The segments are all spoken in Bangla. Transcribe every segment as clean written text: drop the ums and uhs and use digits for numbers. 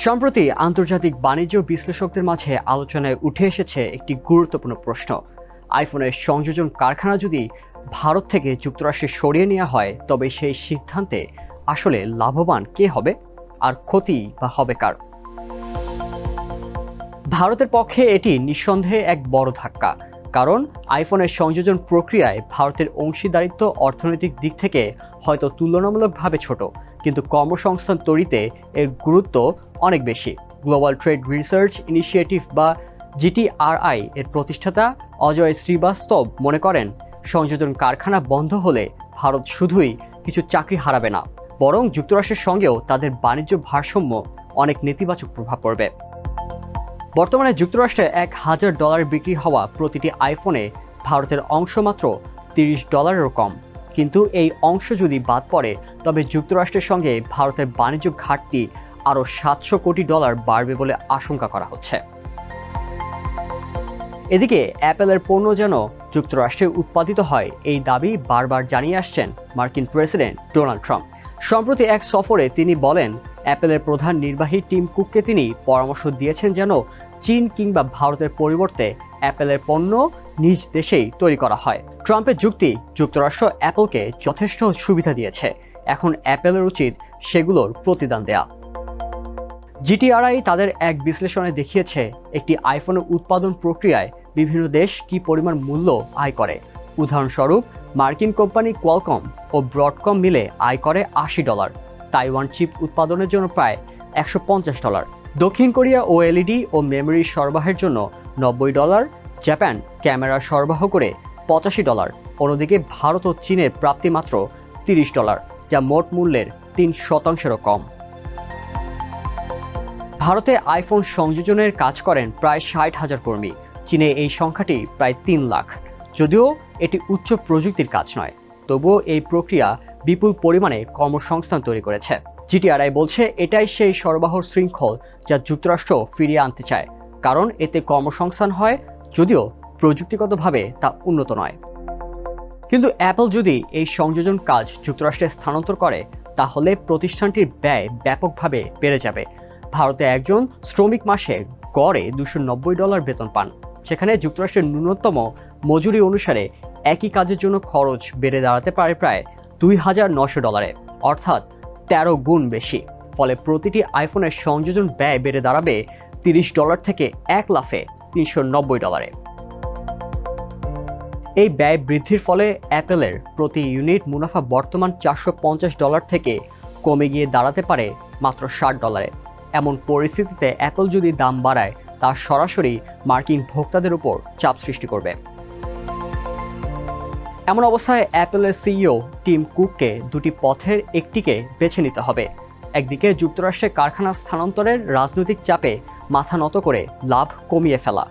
সম্প্রতি আন্তর্জাতিক বাণিজ্য বিশ্লেষকদের মাঝে আলোচনায় উঠে এসেছে একটি গুরুত্বপূর্ণ প্রশ্ন। আইফোনের সংযোজন কারখানা যদি ভারত থেকে যুক্তরাষ্ট্রে সরিয়ে নেওয়া হয়, তবে সেই সিদ্ধান্তে আসলে লাভবান কে হবে আর ক্ষতি বা হবে কার? ভারতের পক্ষে এটি নিঃসন্দেহে এক বড় ধাক্কা, কারণ আইফোনের সংযোজন প্রক্রিয়ায় ভারতের অংশীদারিত্ব অর্থনৈতিক দিক থেকে হয়তো তুলনামূলকভাবে ছোট, কিন্তু কর্মসংস্থান তৈরিতে এর গুরুত্ব অনেক বেশি। গ্লোবাল ট্রেড রিসার্চ ইনিশিয়েটিভ বা জিটিআরআই এর প্রতিষ্ঠাতা অজয় শ্রীবাস্তব মনে করেন, সংযোজন কারখানা বন্ধ হলে ভারত শুধুই কিছু চাকরি হারাবে না, বরং যুক্তরাষ্ট্রের সঙ্গেও তাদের বাণিজ্য ভারসাম্য অনেক নেতিবাচক প্রভাব পড়বে। বর্তমানে যুক্তরাষ্ট্রে $1000 বিক্রি হওয়া প্রতিটি আইফোনে ভারতের অংশ মাত্র $30 কম। কিন্তু এই অংশ যদি বাদ পড়ে, তবে যুক্তরাষ্ট্রের সঙ্গে ভারতের বাণিজ্য ঘাটতি আরও $700 কোটি বাড়বে বলে আশঙ্কা করা হচ্ছে। এদিকে অ্যাপেলের পণ্য যেন যুক্তরাষ্ট্রে উৎপাদিত হয়, এই দাবি বারবার জানিয়ে আসছেন মার্কিন প্রেসিডেন্ট ডোনাল্ড ট্রাম্প। সম্প্রতি এক সফরে তিনি বলেন, অ্যাপেলের প্রধান নির্বাহী টিম কুককে তিনি পরামর্শ দিয়েছেন যেন চীন কিংবা ভারতের পরিবর্তে অ্যাপেলের পণ্য নিজ দেশেই তৈরি করা হয়। ট্রাম্পের যুক্তি, যুক্তরাষ্ট্র অ্যাপলকে যথেষ্ট সুবিধা দিয়েছে, এখন অ্যাপেলের উচিত সেগুলোর প্রতিদান দেয়া। জিটিআরআই তাদের এক বিশ্লেষণে দেখিয়েছে, একটি আইফোনের উৎপাদন প্রক্রিয়ায় বিভিন্ন দেশ কি পরিমাণ মূল্য আয় করে। উদাহরণস্বরূপ, মার্কিন কোম্পানি কোয়ালকম ও ব্রডকম মিলে আয় করে $80, তাইওয়ান চিপ উৎপাদনের জন্য প্রায় $150, দক্ষিণ কোরিয়া ওএলইডি ও মেমোরি সরবরাহের জন্য $90, জাপান ক্যামেরা সরবরাহ করে $85। অন্যদিকে ভারত ও চীনের প্রাপ্তি মাত্র $30, যা মোট মূল্যের 3%-ও কম। ভারতে আইফোন সংযোজনের কাজ করেন প্রায় 60,000 কর্মী, চীনে এই সংখ্যাটি প্রায় 3 লাখ। যদিও এটি উচ্চ প্রযুক্তির কাজ নয়, তবুও এই প্রক্রিয়া বিপুল পরিমাণে কর্মসংস্থান তৈরি করেছে। জিটিআরআই বলছে, এটাই সেই সরবরাহ শৃঙ্খল যা যুক্তরাষ্ট্র ফিরিয়ে আনতে চায়, কারণ এতে কর্মসংস্থান হয়, যদিও প্রযুক্তিগতভাবে তা উন্নত নয়। কিন্তু অ্যাপল যদি এই সংযোজন কাজ যুক্তরাষ্ট্রে স্থানান্তর করে, তাহলে প্রতিষ্ঠানটির ব্যয় ব্যাপকভাবে বেড়ে যাবে। ভারতে একজন শ্রমিক মাসে গড়ে $290 বেতন পান, সেখানে যুক্তরাষ্ট্রের ন্যূনতম মজুরি অনুসারে একই কাজের জন্য খরচ বেড়ে দাঁড়াতে পারে প্রায় $2,900, অর্থাৎ 13 গুণ বেশি। ফলে প্রতিটি আইফোনের সংযোজন ব্যয় বেড়ে দাঁড়াবে $30 থেকে এক লাফে $390। এই ব্যয় বৃদ্ধির ফলে অ্যাপেলের প্রতি ইউনিট মুনাফা বর্তমান $450 থেকে কমে গিয়ে দাঁড়াতে পারে মাত্র $60। এমন পরিস্থিতিতে অ্যাপল যদি দাম বাড়ায়, তা সরাসরি মার্কিন ভোক্তাদের উপর চাপ সৃষ্টি করবে। এমন অবস্থায় অ্যাপলের সিইও টিম কুককে দুটি পথের একটিকে বেছে নিতে হবে। একদিকে যুক্তরাষ্ট্রে কারখানা স্থানান্তরের রাজনৈতিক চাপে মাথা নত করে লাভ কমিয়ে ফেলা,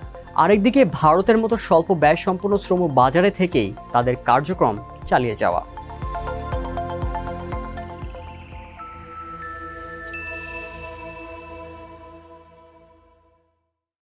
আরেকদিকে ভারতের মতো স্বল্প ব্যয়সম্পন্ন শ্রম বাজারে থেকেই তাদের কার্যক্রম চালিয়ে যাওয়া।